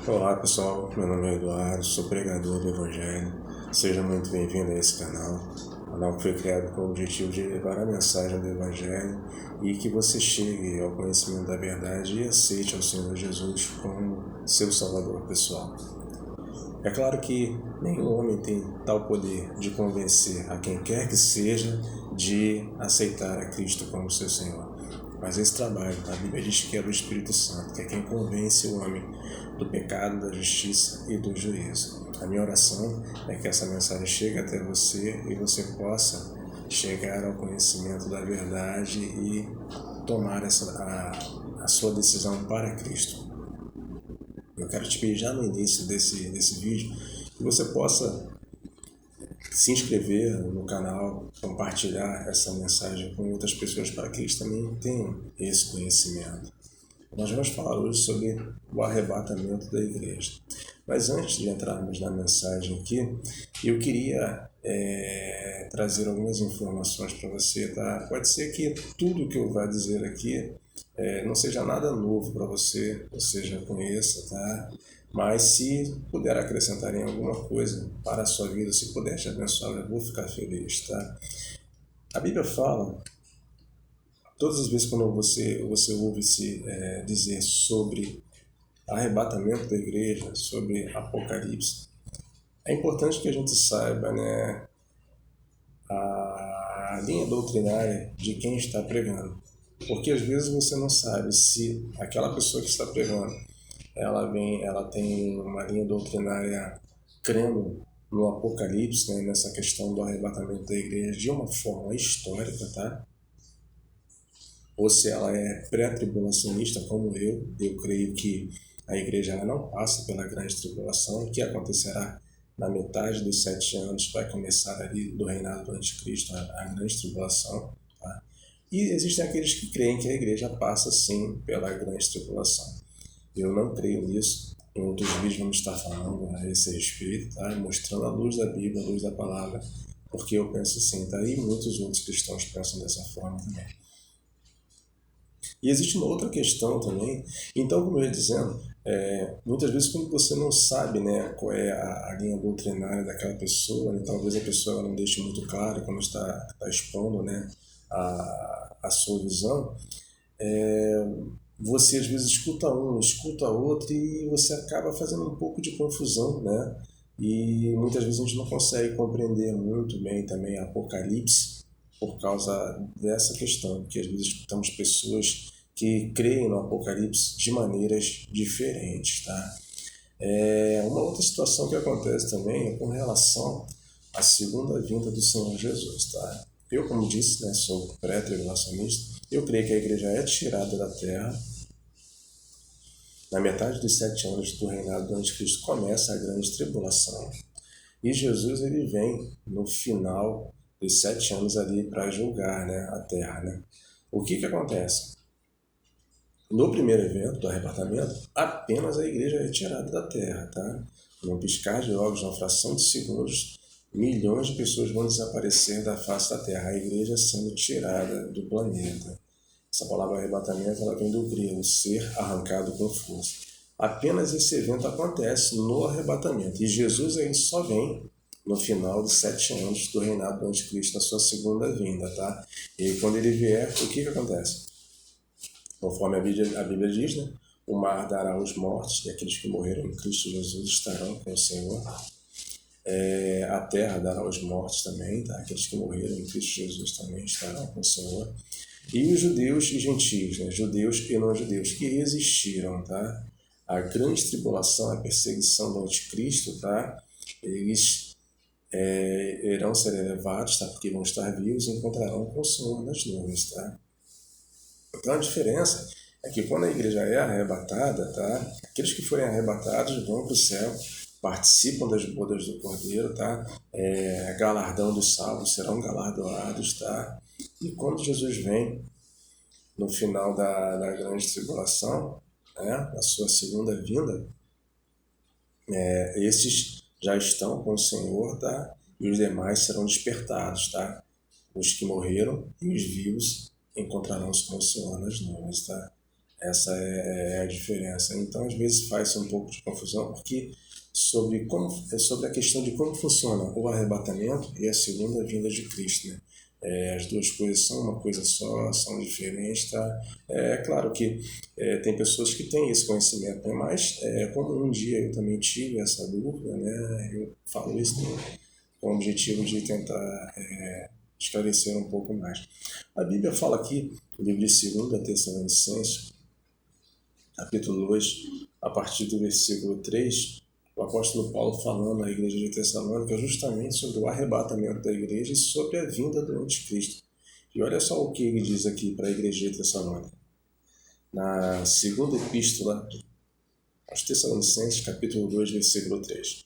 Olá pessoal, meu nome é Eduardo, sou pregador do Evangelho. Seja muito bem-vindo a esse canal. O canal que foi criado com o objetivo de levar a mensagem do Evangelho e que você chegue ao conhecimento da verdade e aceite ao Senhor Jesus como seu Salvador pessoal. É claro que nenhum homem tem tal poder de convencer a quem quer que seja de aceitar a Cristo como seu Senhor. Mas esse trabalho, a Bíblia diz que é do Espírito Santo, que é quem convence o homem do pecado, da justiça e do juízo. A minha oração é que essa mensagem chegue até você e você possa chegar ao conhecimento da verdade e tomar a sua decisão para Cristo. Eu quero te pedir já no início desse vídeo que você possa se inscrever no canal, compartilhar essa mensagem com outras pessoas para que eles também tenham esse conhecimento. Nós vamos falar hoje sobre o arrebatamento da igreja. Mas antes de entrarmos na mensagem aqui, eu queria trazer algumas informações para você, tá? Pode ser que tudo que eu vá dizer aqui não seja nada novo para você já conheça, tá? Mas se puder acrescentar em alguma coisa para a sua vida, se puder te abençoar, eu vou ficar feliz, tá? A Bíblia fala, todas as vezes quando você ouve-se dizer sobre arrebatamento da igreja, sobre Apocalipse, é importante que a gente saiba, né, a linha doutrinária de quem está pregando. Porque às vezes você não sabe se aquela pessoa que está pregando, ela tem uma linha doutrinária crendo no Apocalipse, né, nessa questão do arrebatamento da igreja de uma forma histórica, tá? Ou se ela é pré-tribulacionista como eu creio que a igreja ela não passa pela grande tribulação, o que acontecerá na metade dos 7 anos, vai começar ali do reinado do anticristo, a grande tribulação. Tá? E existem aqueles que creem que a igreja passa sim pela grande tribulação. Eu não creio nisso. Em outros vídeos vamos estar falando a esse respeito, tá? Mostrando a luz da Bíblia, a luz da palavra, porque eu penso assim, tá? E muitos outros cristãos pensam dessa forma também. E existe uma outra questão também. Então, como eu ia dizendo, muitas vezes quando você não sabe, né, qual é a linha doutrinária daquela pessoa, né, talvez a pessoa não deixe muito claro quando está expondo, né, a sua visão, você às vezes escuta um, escuta outro e você acaba fazendo um pouco de confusão, né? E muitas vezes a gente não consegue compreender muito bem também Apocalipse por causa dessa questão, porque às vezes escutamos pessoas que creem no Apocalipse de maneiras diferentes, tá? Uma outra situação que acontece também é com relação à segunda vinda do Senhor Jesus, tá? Eu, como disse, né, sou pré-tribulacionista, eu creio que a igreja é tirada da terra. Na metade dos 7 anos do reinado do anticristo começa a grande tribulação. E Jesus ele vem no final dos 7 anos ali para julgar, né, a terra. Né? O que acontece? No primeiro evento do arrebatamento, apenas a igreja é retirada da terra. Tá? Num piscar de olhos, numa fração de segundos, milhões de pessoas vão desaparecer da face da terra, a igreja sendo tirada do planeta. Essa palavra arrebatamento ela vem do grego, ser arrancado com força. Apenas esse evento acontece no arrebatamento. E Jesus aí só vem no final de 7 anos do reinado do anticristo, na sua segunda vinda. Tá? E quando ele vier, o que acontece? Conforme a Bíblia diz, né? O mar dará os mortos, e aqueles que morreram em Cristo Jesus estarão com o Senhor. A terra dará os mortos também, tá? Aqueles que morreram em Cristo Jesus também estarão com o Senhor. E os judeus e gentios, né? Judeus e não judeus, que resistiram, tá? A grande tribulação, a perseguição do anticristo, tá? Eles irão ser elevados, tá? Porque vão estar vivos e encontrarão com o Senhor nas nuvens, tá? Então a diferença é que quando a igreja é arrebatada, tá? Aqueles que forem arrebatados vão para o céu, participam das bodas do Cordeiro, tá? Galardão dos salvos, serão galardoados, tá? E quando Jesus vem no final da grande tribulação, né, na sua segunda vinda, esses já estão com o Senhor, tá? E os demais serão despertados, tá? Os que morreram e os vivos encontrarão-se com o Senhor nas nuvens, tá? Essa é a diferença. Então, às vezes faz um pouco de confusão, porque sobre a questão de como funciona o arrebatamento e a segunda vinda de Cristo, né? As duas coisas são uma coisa só, são diferentes, tá? É claro que tem pessoas que têm esse conhecimento, né? Mas como um dia eu também tive essa dúvida, né? Eu falo isso com o objetivo de tentar esclarecer um pouco mais. A Bíblia fala aqui, no livro de 2 Tessalonicenses, capítulo 2, a partir do versículo 3, o apóstolo Paulo falando à igreja de Tessalônica justamente sobre o arrebatamento da igreja e sobre a vinda do anticristo. E olha só o que ele diz aqui para a igreja de Tessalônica. Na segunda epístola aos Tessalonicenses, capítulo 2, versículo 3.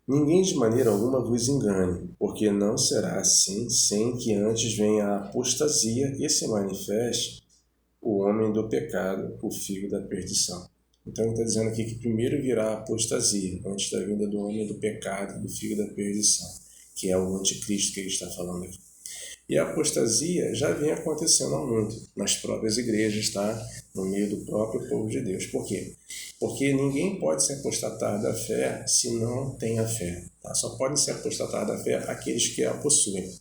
Ninguém de maneira alguma vos engane, porque não será assim, sem que antes venha a apostasia e se manifeste o homem do pecado, o filho da perdição. Então ele está dizendo aqui que primeiro virá a apostasia, antes da vinda do homem do pecado, do filho da perdição, que é o anticristo que ele está falando aqui. E a apostasia já vem acontecendo há muito, nas próprias igrejas, tá? No meio do próprio povo de Deus. Por quê? Porque ninguém pode se apostatar da fé se não tem a fé. Tá? Só podem se apostatar da fé aqueles que a possuem.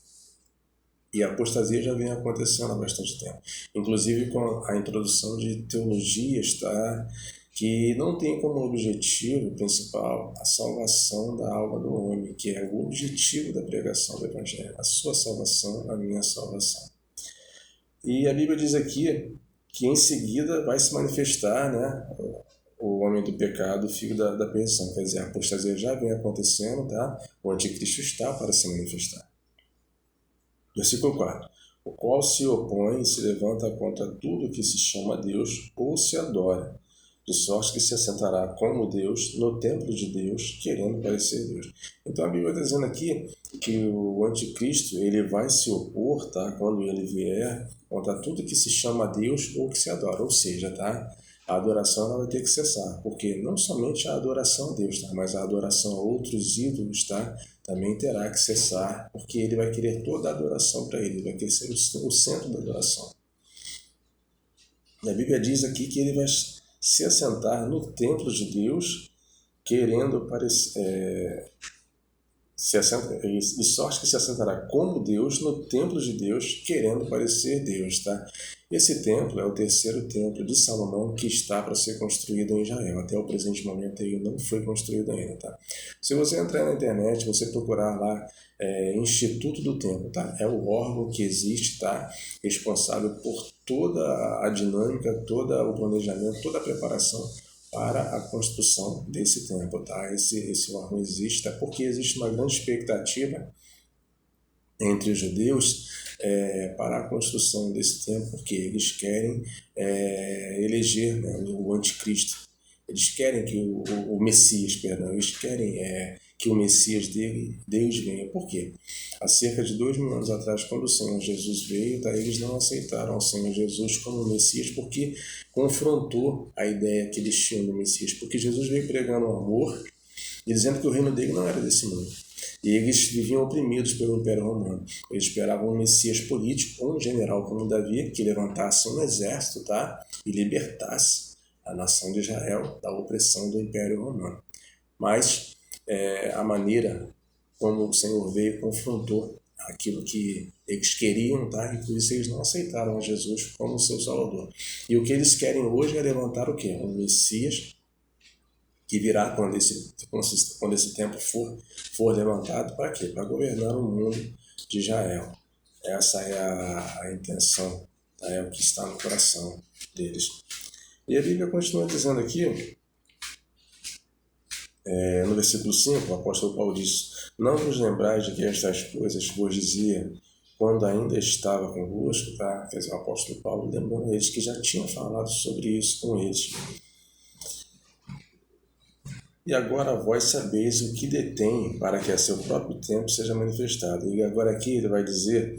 E a apostasia já vem acontecendo há bastante tempo. Inclusive com a introdução de teologias, tá? Que não tem como objetivo principal a salvação da alma do homem, que é o objetivo da pregação do Evangelho, a sua salvação, a minha salvação. E a Bíblia diz aqui que em seguida vai se manifestar, né, o homem do pecado, o filho da perdição. Quer dizer, a apostasia já vem acontecendo, tá? O anticristo está para se manifestar. Versículo 4. O qual se opõe e se levanta contra tudo que se chama Deus ou se adora, de sorte que se assentará como Deus no templo de Deus, querendo parecer Deus. Então a Bíblia está dizendo aqui que o anticristo ele vai se opor, tá? Quando ele vier, contra tudo que se chama Deus ou que se adora. Ou seja, tá? A adoração ela vai ter que cessar, porque não somente a adoração a Deus, tá? Mas a adoração a outros ídolos, tá? Também terá que cessar, porque ele vai querer toda a adoração para ele, vai querer ser o centro da adoração. E a Bíblia diz aqui que ele vai se assentar no templo de Deus, querendo parecer, de sorte que se assentará como Deus no templo de Deus, querendo parecer Deus, tá? Esse templo é o terceiro templo de Salomão que está para ser construído em Israel. Até o presente momento ele não foi construído ainda, tá? Se você entrar na internet, você procurar lá Instituto do Templo, tá? É o órgão que existe, tá? Responsável por toda a dinâmica, todo o planejamento, toda a preparação para a construção desse templo, tá? Esse órgão existe, tá? Porque existe uma grande expectativa entre os judeus para a construção desse templo, porque eles querem eleger, né, o anticristo. Eles querem que o Messias, perdão, eles querem que o Messias Deus venha. Por quê? Há cerca de 2000 anos atrás, quando o Senhor Jesus veio, tá, eles não aceitaram o Senhor Jesus como Messias porque confrontou a ideia que eles tinham do Messias. Porque Jesus veio pregando o amor e dizendo que o reino dele não era desse mundo. E eles viviam oprimidos pelo Império Romano. Eles esperavam um Messias político, um general como Davi, que levantasse um exército, tá, e libertasse a nação de Israel da opressão do Império Romano. Mas a maneira como o Senhor veio confrontou aquilo que eles queriam, tá? E por isso eles não aceitaram a Jesus como seu Salvador. E o que eles querem hoje é levantar o quê? Um Messias que virá quando esse templo for levantado, para quê? Para governar o mundo de Israel. Essa é a intenção, tá? É o que está no coração deles. E a Bíblia continua dizendo aqui, no versículo 5, o apóstolo Paulo diz: não vos lembrais de que estas coisas vos dizia quando ainda estava convosco, tá? Quer dizer, o apóstolo Paulo lembrando eles que já tinha falado sobre isso com eles. E agora vós sabeis o que detém para que a seu próprio tempo seja manifestado. E agora aqui ele vai dizer,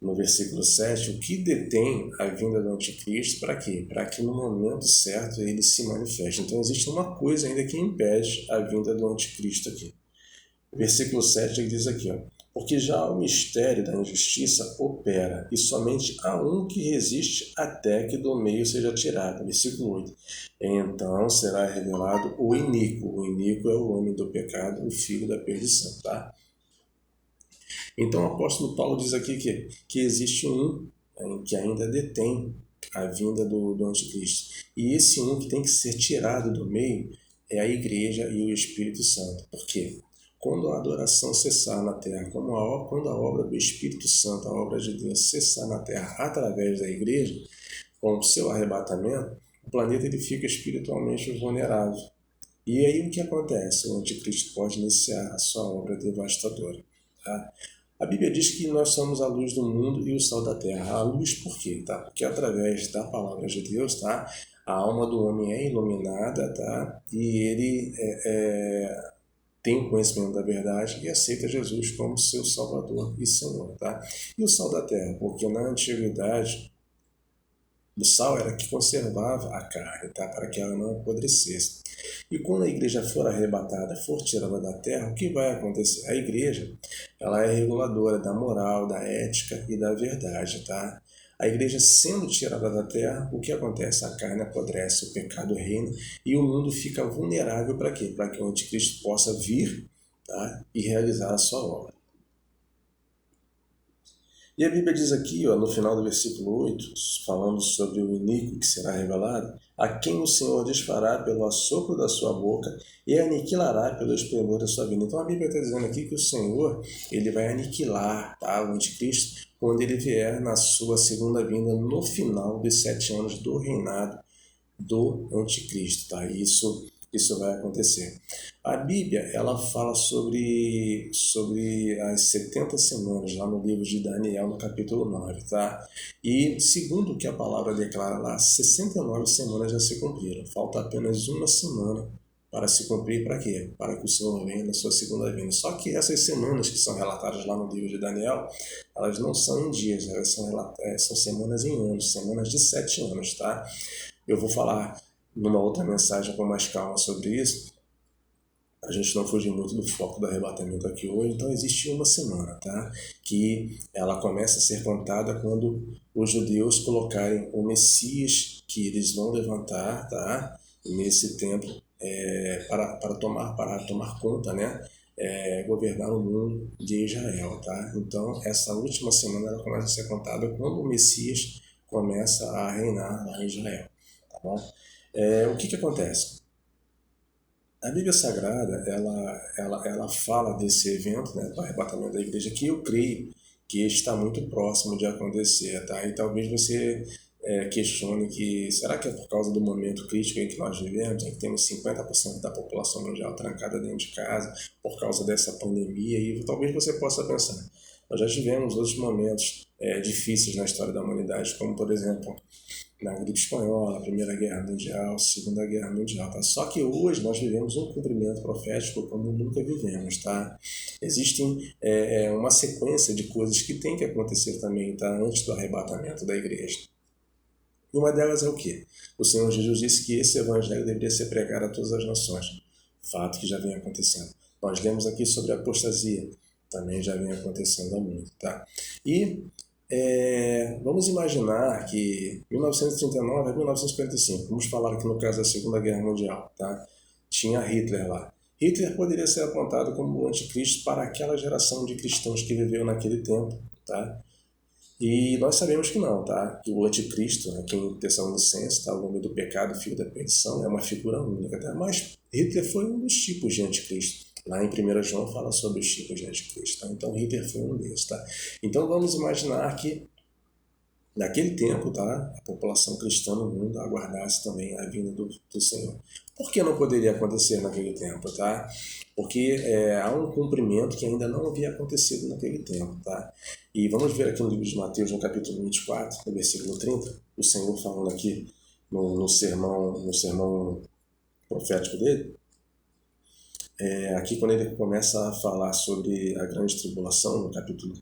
no versículo 7, o que detém a vinda do anticristo, para quê? Para que no momento certo ele se manifeste. Então existe uma coisa ainda que impede a vinda do anticristo aqui. Versículo 7 ele diz aqui, ó, Porque já o mistério da injustiça opera, e somente há um que resiste até que do meio seja tirado. Versículo 8. Então será revelado o iníquo. O iníquo é o homem do pecado, o filho da perdição, tá? Então o apóstolo Paulo diz aqui que existe um que ainda detém a vinda do anticristo. E esse um que tem que ser tirado do meio é a igreja e o Espírito Santo. Por quê? Quando a adoração cessar na terra, quando a obra do Espírito Santo, a obra de Deus cessar na terra através da igreja, com o seu arrebatamento, o planeta ele fica espiritualmente vulnerável. E aí o que acontece? O anticristo pode iniciar a sua obra devastadora. Tá? A Bíblia diz que nós somos a luz do mundo e o sal da terra. A luz por quê? Tá? Porque através da palavra de Deus, tá? A alma do homem é iluminada, tá? E ele tem o conhecimento da verdade e aceita Jesus como seu Salvador e Senhor, tá? E o sal da terra, porque na antiguidade o sal era que conservava a carne, tá? Para que ela não apodrecesse. E quando a igreja for arrebatada, for tirada da terra, o que vai acontecer? A igreja, ela é reguladora da moral, da ética e da verdade, tá? A igreja sendo tirada da terra, o que acontece? A carne apodrece, o pecado reina e o mundo fica vulnerável para quê? Para que o anticristo possa vir, tá? E realizar a sua obra. E a Bíblia diz aqui, ó, no final do versículo 8, falando sobre o iníquo que será revelado, a quem o Senhor desfará pelo assopro da sua boca e aniquilará pelo esplendor da sua vinda. Então a Bíblia está dizendo aqui que o Senhor ele vai aniquilar, tá, o anticristo quando ele vier na sua segunda vinda no final dos 7 anos do reinado do anticristo. Tá? Isso vai acontecer. A Bíblia ela fala sobre as 70 semanas lá no livro de Daniel, no capítulo 9. Tá? E segundo o que a palavra declara lá, 69 semanas já se cumpriram. Falta apenas uma semana para se cumprir. Para quê? Para que o Senhor venha na sua segunda vinda. Só que essas semanas que são relatadas lá no livro de Daniel, elas não são em dias, elas são semanas em anos, semanas de 7 anos. Tá? Eu vou falar numa outra mensagem com mais calma sobre isso, a gente não fugir muito do foco do arrebatamento aqui hoje. Então existe uma semana, tá? Que ela começa a ser contada quando os judeus colocarem o Messias que eles vão levantar, tá? Nesse tempo para tomar conta, né? Governar o mundo de Israel, tá? Então essa última semana ela começa a ser contada quando o Messias começa a reinar lá em Israel, tá bom? O que acontece? A Bíblia Sagrada, ela fala desse evento, né, do arrebatamento da igreja, que eu creio que está muito próximo de acontecer, tá? E talvez você questione que, será que é por causa do momento crítico em que nós vivemos, em que temos 50% da população mundial trancada dentro de casa, por causa dessa pandemia, e talvez você possa pensar, nós já tivemos outros momentos difíceis na história da humanidade, como, por exemplo, na gripe espanhola, a Primeira Guerra Mundial, a Segunda Guerra Mundial, tá? Só que hoje nós vivemos um cumprimento profético como nunca vivemos, tá? Existem uma sequência de coisas que tem que acontecer também, tá? Antes do arrebatamento da igreja. E uma delas é o quê? O Senhor Jesus disse que esse evangelho deveria ser pregado a todas as nações. Fato que já vem acontecendo. Nós lemos aqui sobre a apostasia, também já vem acontecendo há muito, tá? E vamos imaginar que 1939 a 1945, vamos falar aqui no caso da Segunda Guerra Mundial, tá? Tinha Hitler lá. Hitler poderia ser apontado como o anticristo para aquela geração de cristãos que viveu naquele tempo, tá? E nós sabemos que não, tá? Que o anticristo, aqui em Tessalonicenses, tá? O homem do pecado, filho da perdição, é uma figura única, tá? Mas Hitler foi um dos tipos de anticristo. Lá em 1 João fala sobre os tipos de anticristo, tá? Então Hitler foi um deles, tá? Então vamos imaginar que naquele tempo, tá? A população cristã no mundo aguardasse também a vinda do Senhor. Por que não poderia acontecer naquele tempo, tá? Porque há um cumprimento que ainda não havia acontecido naquele tempo, tá? E vamos ver aqui no livro de Mateus, no capítulo 24, no versículo 30, o Senhor falando aqui no sermão profético dele. Aqui quando ele começa a falar sobre a grande tribulação,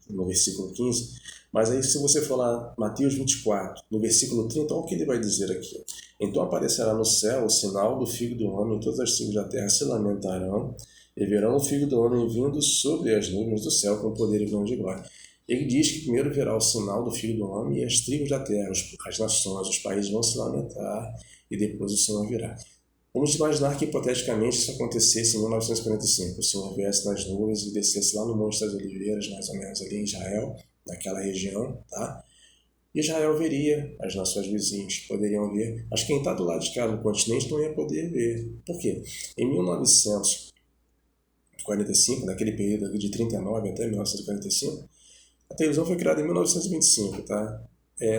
no versículo 15, mas aí se você for lá, Mateus 24, no versículo 30, olha o que ele vai dizer aqui. Então aparecerá no céu o sinal do Filho do Homem, e todas as tribos da terra se lamentarão, e verão o Filho do Homem vindo sobre as nuvens do céu com poder e grande glória. Ele diz que primeiro virá o sinal do Filho do Homem e as tribos da terra, as nações, os países vão se lamentar e depois o Senhor virá. Vamos imaginar que, hipoteticamente, isso acontecesse em 1945. O Senhor viesse nas nuvens e descesse lá no Monte das Oliveiras, mais ou menos ali em Israel, naquela região, tá? Israel veria, as nações vizinhas poderiam ver, mas quem está do lado de cá do continente não ia poder ver. Por quê? Em 1945, naquele período de 39 até 1945, a televisão foi criada em 1925, tá?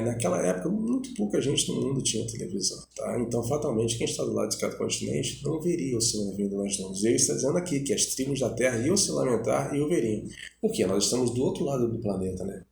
Naquela época, muito pouca gente no mundo tinha televisão, tá? Então, fatalmente, quem está do lado de cada continente não veria o Senhor vindo nas nuvens. Ele está dizendo aqui que as tribos da terra iam se lamentar e o veriam. Por quê? Nós estamos do outro lado do planeta, né?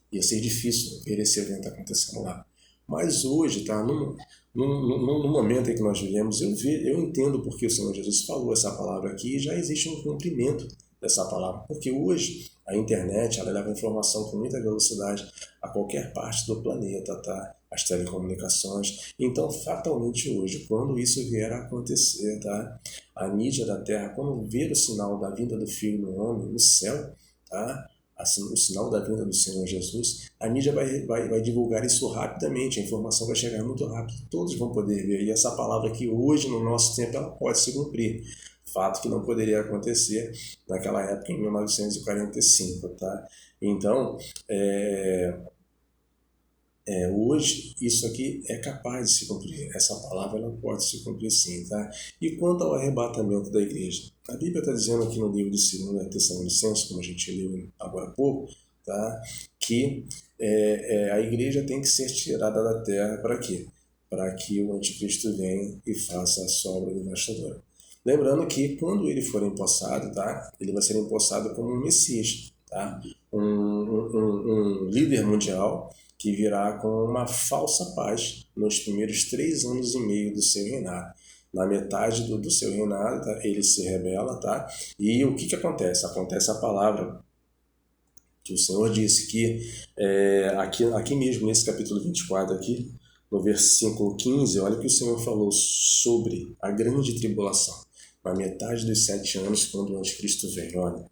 Ia ser difícil ver esse evento acontecendo lá. Mas hoje, tá? No momento em que nós vivemos, eu entendo porque o Senhor Jesus falou essa palavra aqui e já existe um cumprimento dessa palavra. Porque hoje a internet ela leva informação com muita velocidade a qualquer parte do planeta, tá? As telecomunicações. Então, fatalmente hoje, quando isso vier a acontecer, tá? A mídia da Terra, quando ver o sinal da vinda do Filho do Homem no céu, tá? Assim, o sinal da vinda do Senhor Jesus, a mídia vai divulgar isso rapidamente, a informação vai chegar muito rápido, todos vão poder ver. E essa palavra aqui hoje, no nosso tempo, ela pode se cumprir. Fato que não poderia acontecer naquela época, em 1945, tá? Então, hoje, isso aqui é capaz de se cumprir. Essa palavra ela pode se cumprir sim, tá? E quanto ao arrebatamento da igreja? A Bíblia está dizendo aqui no livro de 2 Tessalonicenses, como a gente leu agora há pouco, tá? Que a igreja tem que ser tirada da terra para quê? Para que o anticristo venha e faça a sua obra devastadora. Lembrando que quando ele for empossado, tá? Ele vai ser empossado como um Messias, tá? Um líder mundial que virá com uma falsa paz nos primeiros 3 anos e meio do seu reinado. Na metade do seu reinado, tá? Ele se rebela, tá? E o que acontece? Acontece a palavra que o Senhor disse que aqui mesmo, nesse capítulo 24 aqui, no versículo 15, olha o que o Senhor falou sobre a grande tribulação. Na metade dos 7 anos, quando o anticristo vem, olha.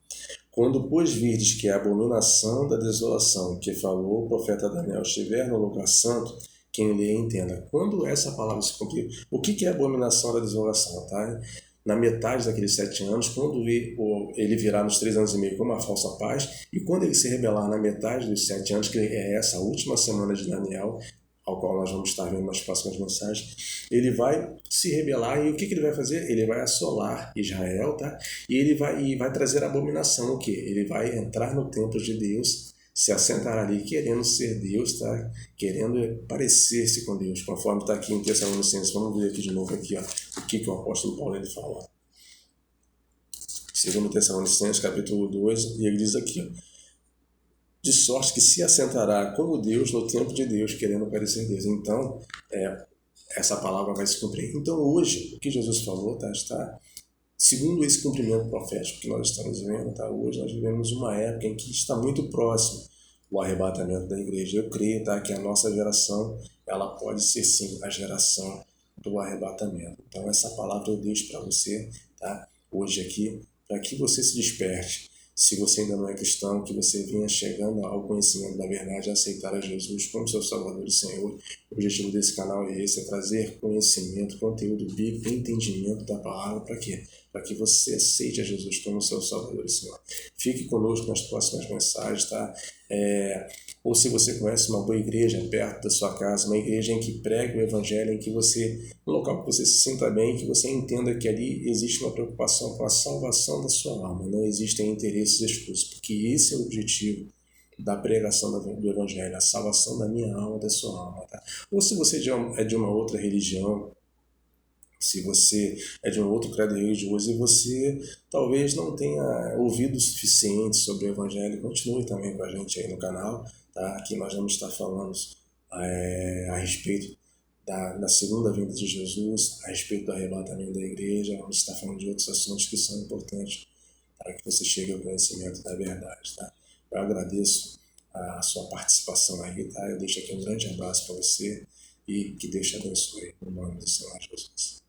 Quando, pois, virdes que a abominação da desolação que falou o profeta Daniel estiver no lugar santo, quem lê entenda. Quando essa palavra se cumprir, o que é a abominação da desolação? Tá? Na metade daqueles 7 anos, quando ele virá nos 3 anos e meio com uma falsa paz, e quando ele se rebelar na metade dos 7 anos, que é essa última semana de Daniel, ao qual nós vamos estar vendo nas próximas mensagens, ele vai se rebelar e o que ele vai fazer? Ele vai assolar Israel, tá? E ele vai trazer abominação, o quê? Ele vai entrar no templo de Deus, se assentar ali querendo ser Deus, tá? Querendo parecer-se com Deus, conforme está aqui em Tessalonicenses. Vamos ver aqui de novo aqui, ó, o que o apóstolo Paulo ele fala. 2 Tessalonicenses, capítulo 2, e ele diz aqui, ó, de sorte que se assentará como Deus no templo de Deus, querendo parecer Deus. Então, essa palavra vai se cumprir. Então, hoje, o que Jesus falou, tá, está segundo esse cumprimento profético que nós estamos vivendo, tá? Hoje nós vivemos uma época em que está muito próximo o arrebatamento da igreja. Eu creio, tá, que a nossa geração, ela pode ser sim a geração do arrebatamento. Então, essa palavra eu deixo para você, tá? Hoje aqui, para que você se desperte. Se você ainda não é cristão, que você venha chegando ao conhecimento da verdade, a aceitar a Jesus como seu Salvador e Senhor. O objetivo desse canal é esse, é trazer conhecimento, conteúdo bíblico, entendimento da palavra. Para quê? Para que você aceite a Jesus como seu Salvador e Senhor. Fique conosco nas próximas mensagens, tá? Ou se você conhece uma boa igreja perto da sua casa, uma igreja em que pregue o Evangelho, em que você, um local que você se sinta bem, que você entenda que ali existe uma preocupação com a salvação da sua alma, não existem interesses escusos, porque esse é o objetivo da pregação do Evangelho, a salvação da minha alma, da sua alma. Tá? Ou se você é de uma outra religião, se você é de um outro credo religioso e você talvez não tenha ouvido o suficiente sobre o Evangelho, continue também com a gente aí no canal, tá? Aqui nós vamos estar falando a respeito da segunda vinda de Jesus, a respeito do arrebatamento da igreja, vamos estar falando de outros assuntos que são importantes para que você chegue ao conhecimento da verdade. Tá? Eu agradeço a sua participação aí, tá? Eu deixo aqui um grande abraço para você e que Deus te abençoe, no nome do Senhor Jesus.